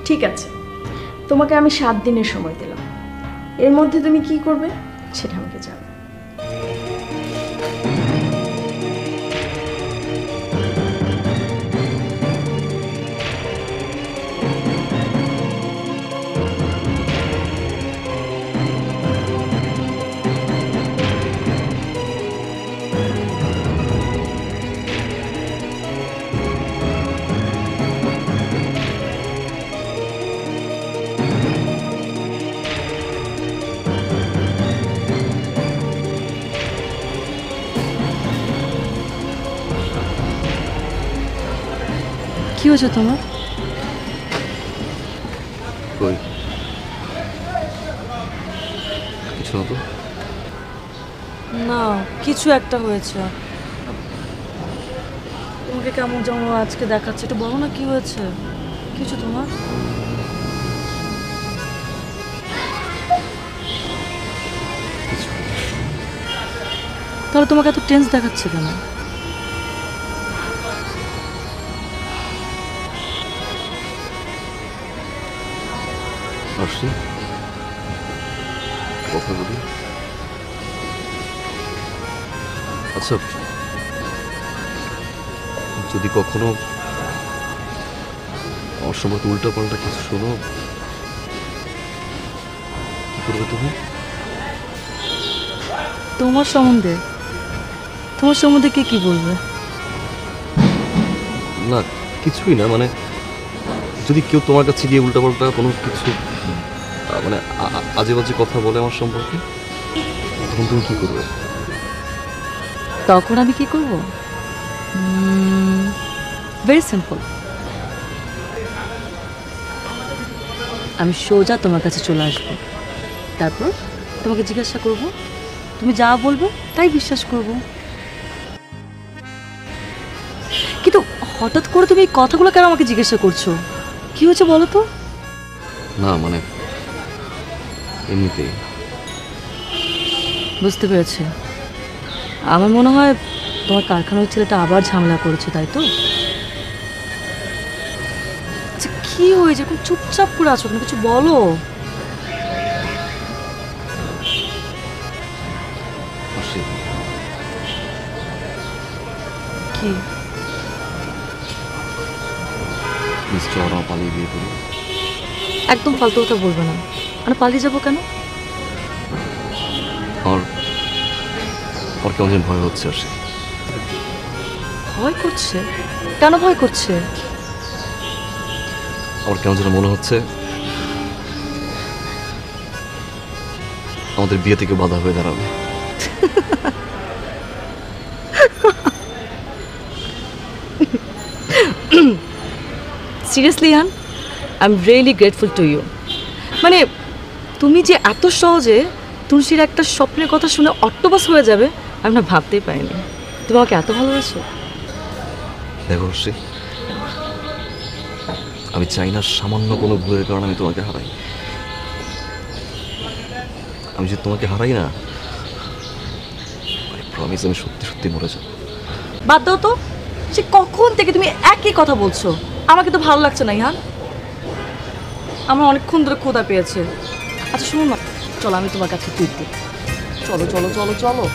ঠিক আছে, তোমাকে আমি 7 দিনের সময় দিলাম। এর মধ্যে তুমি কি করবে সেটা আমাকে জানাও। কি হয়েছে তোমার? কই কিছু না তো। না, কিছু একটা হয়েছে। তোমাকে কেমন যেমন আজকে দেখাচ্ছে, একটু বলো না কি হয়েছে? কিছু তোমার? তাহলে তোমাকে এত টেন্স দেখাচ্ছে কেন? আরশি, কথা বলি। আচ্ছা, যদি কখনো অসময় উল্টা পাল্টা কিছু শোনো, কি করবে তুমি? তোমার সম্বন্ধে? তোমার সম্বন্ধে কে কি বলবে? না, কিছুই না। মানে যদি কেউ তোমার কাছে গিয়ে উল্টাপাল্টা কোনো কিছু মানে আজে বাজে কথা বলে আমার সম্পর্কে, তখন তুমি কি করবে? তখন আমি কি করব? Very simple. আমি সোজা তোমার কাছে চলে আসব, তারপর তোমাকে জিজ্ঞাসা করব, তুমি যা বলবে তাই বিশ্বাস করব। কিন্তু হঠাৎ করে তুমি এই কথাগুলো কেন আমাকে জিজ্ঞাসা করছো? কি হয়েছে বলো তো? না মানে এমনিতেই। বুঝতে পেরেছি। আমার মনে হয় তোমার কারখানার ছেলেটা আবার ঝামেলা করেছে, তাই তো? আচ্ছা, কি হয়েছে? এখন চুপচাপ করে আছো কেন? কিছু বলো। কি? পালিয়ে বিয়ে করি? একদম ফালতু কথা বলবে না। মানে পালিয়ে যাবো কেন? আর কেমন যেন ভয় হচ্ছে। আসে ভয় করছে? কেন ভয় করছে? আমার কেমন যেন মনে হচ্ছে আমাদের বিয়ে থেকে বাধা হয়ে দাঁড়াবে। Seriously Ian, I am really grateful to you. মানে তুমি যে এত সহজে তুলসীর একটা স্বপ্নের কথা শুনে অট্টবাস হয়ে যাবে আমি না ভাবতেই পারিনি। তুমি আমাকে এত ভালোবাসো। দেখো সে, আমি চাই না সামান্য কোনো ভুলের কারণে আমি তোমাকে হারাই। আমি যদি তোমাকে হারাই না, প্রমিস আমি সত্যি সত্যি মরে যাব। বাদ দাও তো, সে কখন থেকে তুমি একই কথা বলছো। আমাকে তো ভালো লাগছে না ইহান, আমার অনেকক্ষণ ধরে ক্ষুধা পেয়েছে। আচ্ছা শুনুন না, চলো আমি তোমার কাছে ট্রিট দিই। চলো চলো চলো চলো।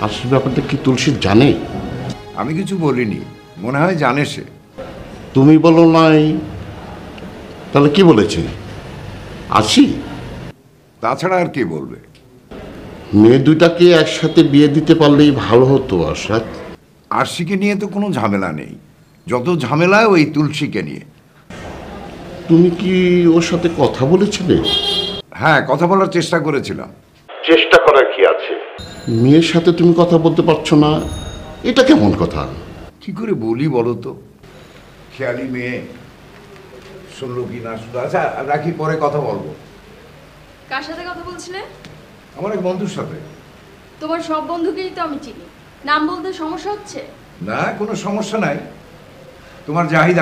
আসল ব্যাপারটা কি তুলসী জানে? আমি কিছু বলিনি, মনে হয় জানে সে। তুমি বলো নাই, তাহলে কি বলেছে? আসি? তাছাড়া আর কি বলবে? মেয়ে দুইটাকে একসাথে বিয়ে দিতে পারলেই ভালো হতো আশাদ। আরশিকে নিয়ে তো কোনো ঝামেলা নেই, যত ঝামেলা ওই তুলসীকে নিয়ে। তুমি কি ওর সাথে কথা বলেছিলে? হ্যাঁ, কথা বলার চেষ্টা করেছিলাম। চেষ্টা করার কি আছে? মেয়ের সাথে তুমি কথা বলতে পারছো না, এটা কেমন কথা? কি করে বলি বলো তো, খেয়ালি মেয়ে, শুনলো কি না শুনলো। আচ্ছা রাখি, পরে কথা বলবো। কার সাথে কথা বলছিলে? আমার এক বন্ধুর সাথে। তোমার সব বন্ধুকেই তো আমি চিনি, নাম বলতে সমস্যা হচ্ছে? না, কোনো সমস্যা নাই। তোমার জাহিদ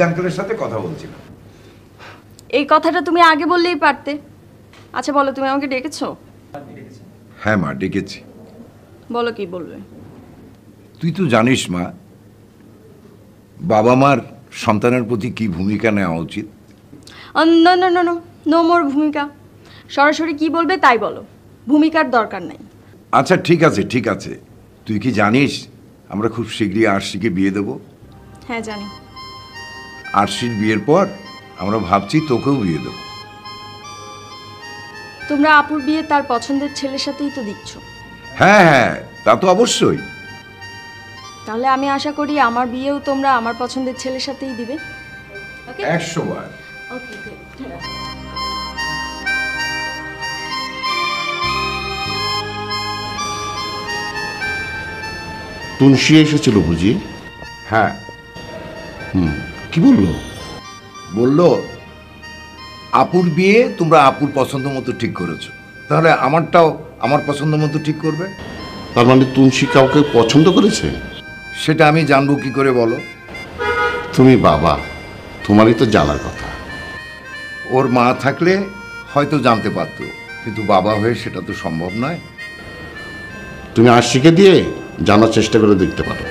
আঙ্কেলের সাথে কথা বলছিলাম। এই কথাটা তুমি আগে বললেই পারতে। আচ্ছা বলো, তুমি আমাকে ডেকেছো? হ্যাঁ মা, ডেকেছি। বলো কি বলবে। তুই তো জানিস মা, বাবা মার সন্তানের প্রতি কি ভূমিকা নেওয়া উচিত। না না না নো মোর ভূমিকা। সরাসরি কি বলবে তাই বলো, ভূমিকার দরকার নাই। আচ্ছা ঠিক আছে ঠিক আছে। তুই কি জানিস আমরা খুব শীঘ্রই আরশিকে বিয়ে দেব? হ্যাঁ জানি। আরশির বিয়ের পর আমরা ভাবছি তোকেও বিয়ে দেব। তোমরা আপুর বিয়ে তার পছন্দের ছেলের সাথেই তো দিচ্ছ। হ্যাঁ হ্যাঁ, তা তো অবশ্যই। তাহলে আমি আশা করি আমার বিয়েও তোমরা আমার পছন্দের ছেলের সাথেই দিবে। ওকে, 100 বার। Okay good. তুলসী এসেছিল বুঝি? হ্যাঁ। কি বললো? বললো আপুর বিয়ে তোমরা আপুর পছন্দ মতো ঠিক করেছো, তাহলে আমারটাও আমার পছন্দ মতো ঠিক করবে। তার মানে তুলসী কাউকে পছন্দ করেছে? সেটা আমি জানবো কি করে বলো? তুমি বাবা, তোমারই তো জানার কথা। ওর মা থাকলে হয়তো জানতে পারতো, কিন্তু বাবা হয়ে সেটা তো সম্ভব নয়। তুমি আশিকে দিয়ে জানার চেষ্টা করে দেখতে পারো।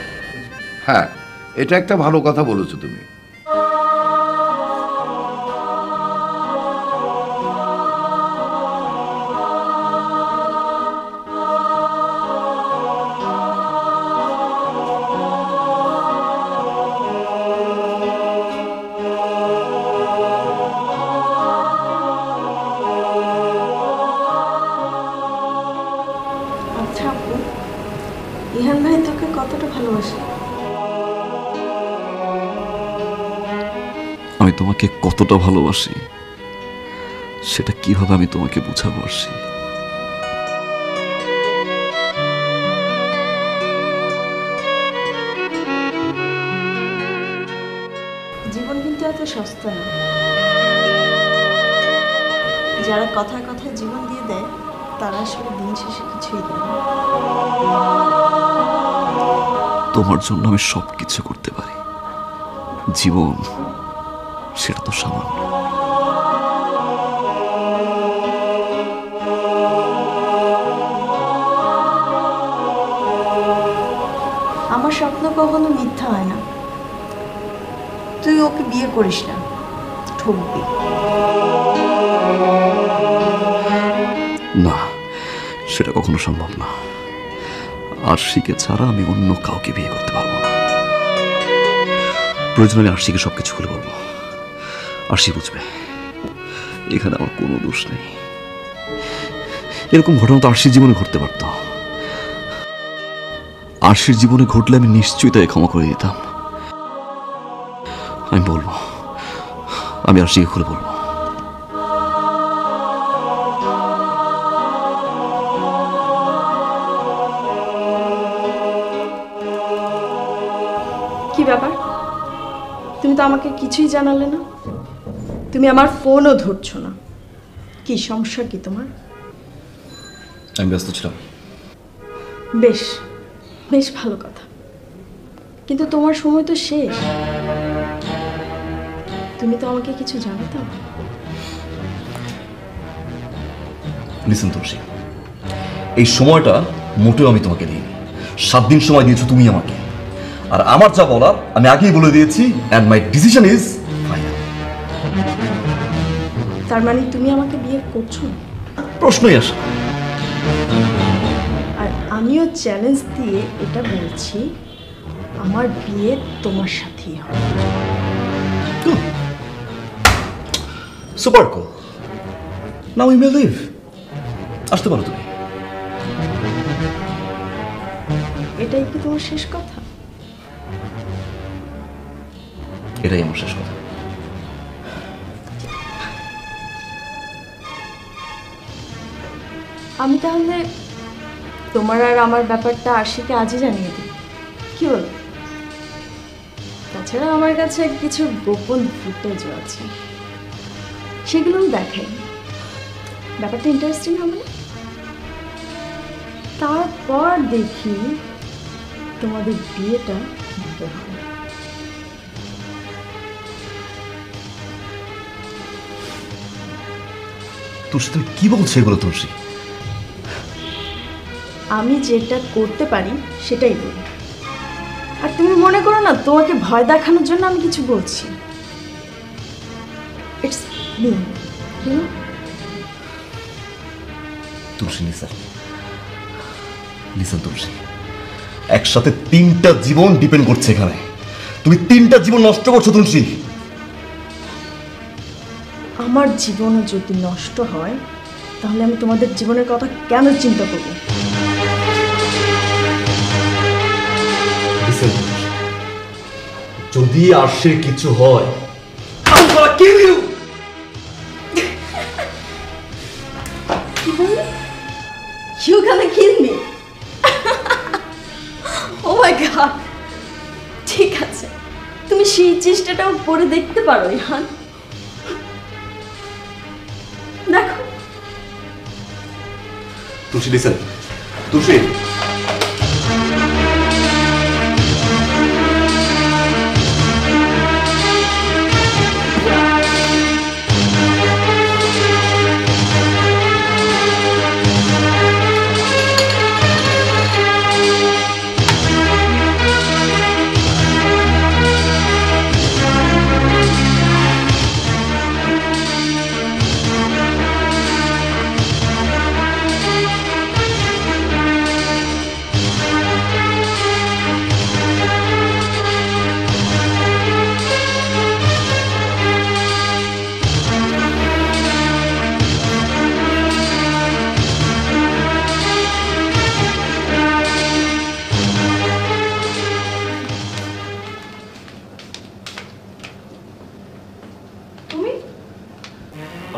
হ্যাঁ, এটা একটা ভালো কথা বলেছো তুমি। আচ্ছা আপু, ইহান ভাই তোকে কতটা ভালোবাসে? আমি তোমাকে কতটা ভালোবাসি সেটা কিভাবে আমি তোমাকে বুঝাবো আরশি? জীবন কিন্তু এত সস্তা না। যারা কথায় কথায় জীবন দিয়ে দেয় তারা আসলে দিন শেষে কিছুই দেয় না। তোমার জন্য আমি সবকিছু করতে পারি, জীবন সেটা তো সামান্য। আমার স্বপ্ন কখনো মিথ্যা হয় না। তুই ওকে বিয়ে করিস না, ঠকবি। না, সেটা কখনো সম্ভব না। আরশিকে ছাড়া আমি অন্য কাউকে বিয়ে করতে পারবো না। প্রয়োজন আমি আরশিকে সবকিছু খুলে বলবো, আরশি বুঝবে এখানে আমার কোনো দোষ নেই। এরকম ঘটনা তো আরশির জীবনে ঘটতে পারত। আরশির জীবনে ঘটলে আমি নিশ্চয়ই তাই ক্ষমা করে দিতাম। আমি বলবো, আমি আরশিকে খুলে বলবো। কি ব্যাপার, তুমি তো আমাকে কিছুই জানালে না। তুমি আমার ফোনও ধরছো না, কি সমস্যা কি তোমার? আমি ব্যস্ত ছিলাম। বেশ বেশ ভালো কথা, কিন্তু তোমার সময় তো শেষ। তুমি তো আমাকে কিছু জানাতে হবে। লিসেন তুলসী, এই সময়টা মোটেও আমি তোমাকে দিইনি। 7 দিন সময় দিয়েছো তুমি আমাকে, আর আমার যা বলার আমি আগেই বলে দিয়েছি, and my decision is final. তার মানে তুমি আমাকে বিয়ে করছো না? প্রশ্নই আসে। আর আমিও চ্যালেঞ্জ দিয়ে এটা বলছি, আমার বিয়ে তোমার সাথেই হবে। Super cool, now you may leave. আসতে পারো তুমি। এটাই কি তোমার শেষ কথা? এটাই আমার শেষ কথা। আমি তাহলে তোমার আর আমার ব্যাপারটা আশিকে আজই জানিয়ে দিই, কি বলো? তাছাড়া আমার কাছে কিছু গোপন ফুটেজও আছে, সেগুলোও দেখাই। ব্যাপারটা ইন্টারেস্টিং হবে না? তারপর দেখি তোমাদের বিয়েটা কিভাবে হয়। তুলসী, তুমি কি বলছো এগুলো তুলসী? আমি যেটা করতে পারি সেটাই বলি। আর তুমি মনে করো না তোমাকে ভয় দেখানোর জন্য আমি কিছু বলছি। It's me, you know. Tulsi listen, listen Tulsi, একসাথে 3টা জীবন ডিপেন্ড করছে এখানে। তুমি 3টা জীবন নষ্ট করছো তুলসী। আমার জীবনও যদি নষ্ট হয় তাহলে আমি তোমাদের জীবনের কথা কেন চিন্তা করব? যদি আরশির কিছু হয়, I'm gonna kill you! You gonna kill me? Oh my God! চেষ্টাটাও করে দেখতে পারো ইহান। দেখো তুলসী লিসেন, তুলসী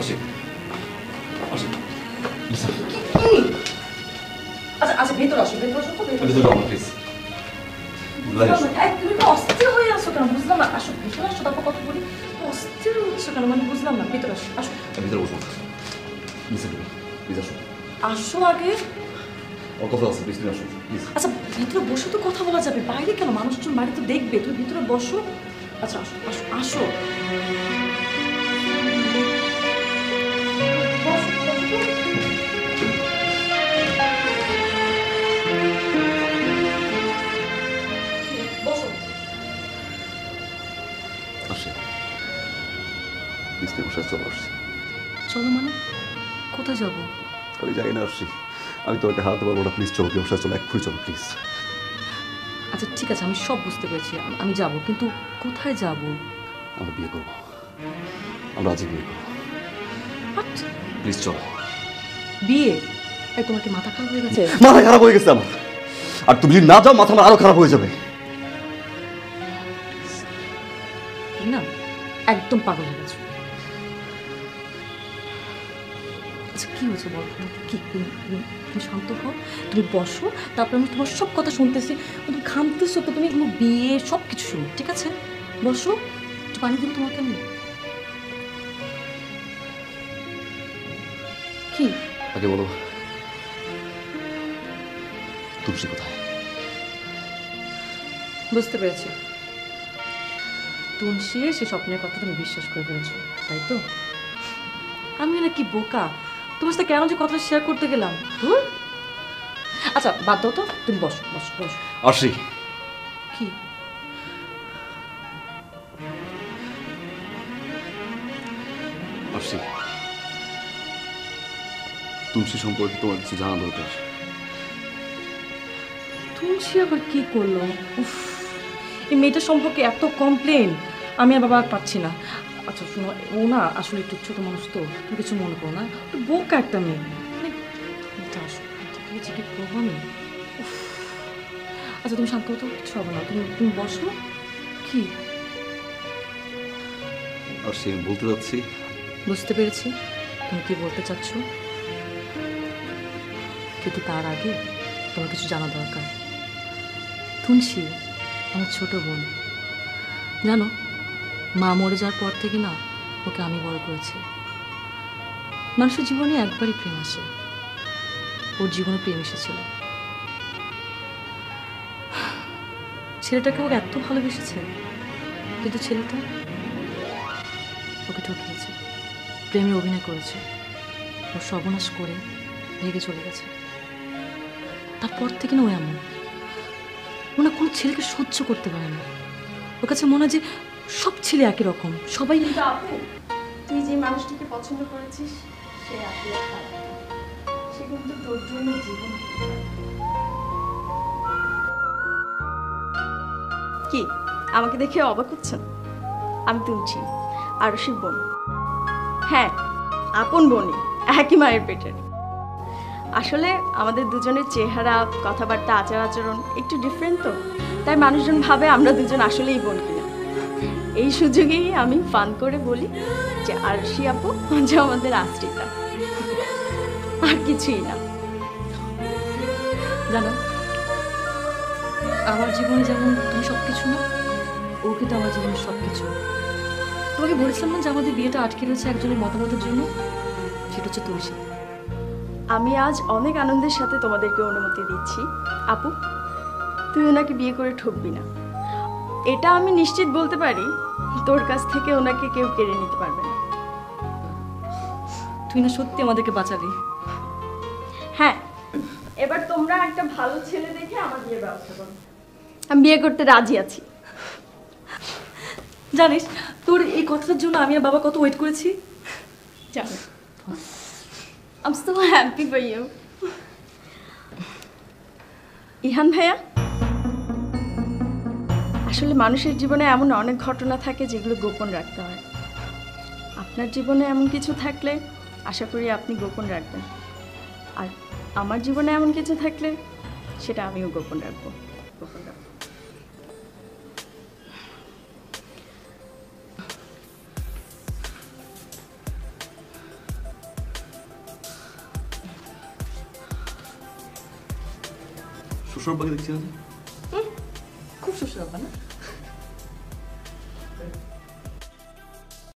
আসি আসি আচ্ছা আচ্ছা ভেতর আসো ভেতর আসো তো ভেতর ভিতরে যাও প্লিজ। তুমি তো অস্থির হয়ে আসো কেন বুঝলাম না। আসো ভেতর আসো তারপর কথা বলি। অস্থির হচ্ছে কেন মানে বুঝলাম না। ভেতর আসো আসো ভিতরে বসুন, লিসেন টু মি, প্লিজ আসুন। আসো আগে। ওর কথা আছে, প্লিজ আসুন প্লিজ। আচ্ছা ভিতরে বসে তো কথা বলা যাবে, বাইরে কেন? মানুষজন বাড়িতে দেখবে, তুমি ভিতরে বসো। আচ্ছা আসো আসো আসো। আসি প্লিজ, তুমি বসে চলো। আসছি। চলো মানে কোথায় যাবো? আমি যাই না আসছি, আমি তোমাকে হারাতে পারবো না। প্লিজ চলো, তুমি বসে চলো, এক্ষুনি চলো প্লিজ। আচ্ছা ঠিক আছে, আমি সব বুঝতে পেরেছি, আমি যাব, কিন্তু কোথায় যাব? আমরা বিয়ে করবো, আমরা আজই বিয়ে করবো। প্লিজ চলো। বিয়ে? এই তোমার কি মাথা খারাপ হয়ে গেছে? মাথা খারাপ হয়ে গেছে আমার, আর তুমি যদি না যাও মাথা আমার আরো খারাপ হয়ে যাবে। না একদম পাগল হয়ে গেছো। আচ্ছা কি হয়েছে বলো কি? তুমি শান্ত হও, তুমি বসো, তারপর আমি তোমার সব কথা শুনতেছি। তুমি ঘামতেছো তো, তুমি এগুলো বিয়ে সব কিছু শুনো, ঠিক আছে? বসো, একটু পানি দিন তোমাকে আমি। কি আগে বলো তুলসী কোথায়? বুঝতে পেরেছি, তুলসীর সে স্বপ্নের কথা তুমি বিশ্বাস করে ফেলেছো, তাই তো? আমি না কি বোকা, তোমার সাথে কেন যে কথা শেয়ার করতে গেলাম। আচ্ছা বাদ দাও তো, তুমি বসো বসো বসো। আসি। কি আসি, তুলসী সম্পর্কে তোমার কিছু জানা দরকার। তুলসী আবার কি করলো? উফ, এই মেয়েটার সম্পর্কে এত কমপ্লেন, আমি আর বাবা আর পাচ্ছি না। আচ্ছা শোনো, ও না আসলে একটু ছোট মানুষ তো, তুমি কিছু মনে করো না, একটু বোকা একটা মেয়ে। মানে এটা আসলে জিজ্ঞেস করবো আমি। উফ, আচ্ছা তুমি শান্ত হতো, কিছু হবে না, তুমি বসো। কি আসি, আমি বলতে যাচ্ছি। বুঝতে পেরেছি তুমি কি বলতে চাচ্ছ, কিন্তু তার আগে তোমার কিছু জানা দরকার। তুলসী আমার ছোট বোন, জানো মা মরে যাওয়ার পর থেকে না ওকে আমি বড় করেছি। মানুষের জীবনে একবারই প্রেম আসে, ওর জীবনে প্রেম এসেছিল। ছেলেটাকে ওকে এত ভালোবেসেছে, কিন্তু ছেলেটা ওকে ঠকিয়েছে, প্রেমে অভিনয় করেছে, ও সর্বনাশ করে ভেগে চলে গেছে। তারপর থেকে না ও এমন, ও না কোনো ছেলেকে সহ্য করতে পারে না। ওর কাছে মনে হয় যে সব ছেলে একই রকম, সবাই। আপু, তুই যে মানুষটিকে পছন্দ করেছিস সে আসলে খারাপ, সে কিন্তু তোর জন্য জীবন। কি আমাকে দেখে অবাক হচ্ছেন? আমি তুলছি আরশির বোন। হ্যাঁ, আপন বোনই, একই মায়ের পেটের। আসলে আমাদের দুজনের চেহারা, কথাবার্তা, আচার আচরণ একটু ডিফারেন্ট তো, তাই মানুষজন ভাবে আমরা দুজন আসলেই বোন কিনা। এই সুযোগেই আমি ফান করে বলি যে আরশি আপু যে আমাদের আশ্রিতা, আর কিছুই না। জানো আমার জীবনে যেমন তুমি সব কিছু না, ও কিন্তু আমার জীবনের সব কিছু। তোমাকে বলেছিলাম না যে আমাদের বিয়েটা আটকে রয়েছে একজনের মতামতের জন্য, সেটা হচ্ছে তুলসী। আমি আজ অনেক আনন্দের সাথে তোমাদেরকে অনুমতি দিচ্ছি। আপু, তুই ওনাকে বিয়ে করে ঠকবি না, এটা আমি নিশ্চিত বলতে পারি। তোর কাছ থেকে ওনাকে কেউ কেড়ে নিতে পারবে না। তুই না সত্যি আমাদেরকে বাঁচালি। হ্যাঁ, এবার তোমরা একটা ভালো ছেলে দেখে আমার বিয়ের ব্যবস্থা করো। আমি বিয়ে করতে রাজি আছি। জানিস তোর এই কথাটার জন্য আমি আর বাবা কত ওয়েট করেছি। জানো, I'm so happy for you. Ihan ভাইয়া, আসলে মানুষের জীবনে এমন অনেক ঘটনা থাকে যেগুলো গোপন রাখতে হয়। আপনার জীবনে এমন কিছু থাকলে আশা করি আপনি গোপন রাখবেন, আর আমার জীবনে এমন কিছু থাকলে সেটা আমিও গোপন রাখবো। শ্বশুরবাকে দেখছি না? খুব সুস্বাদু না?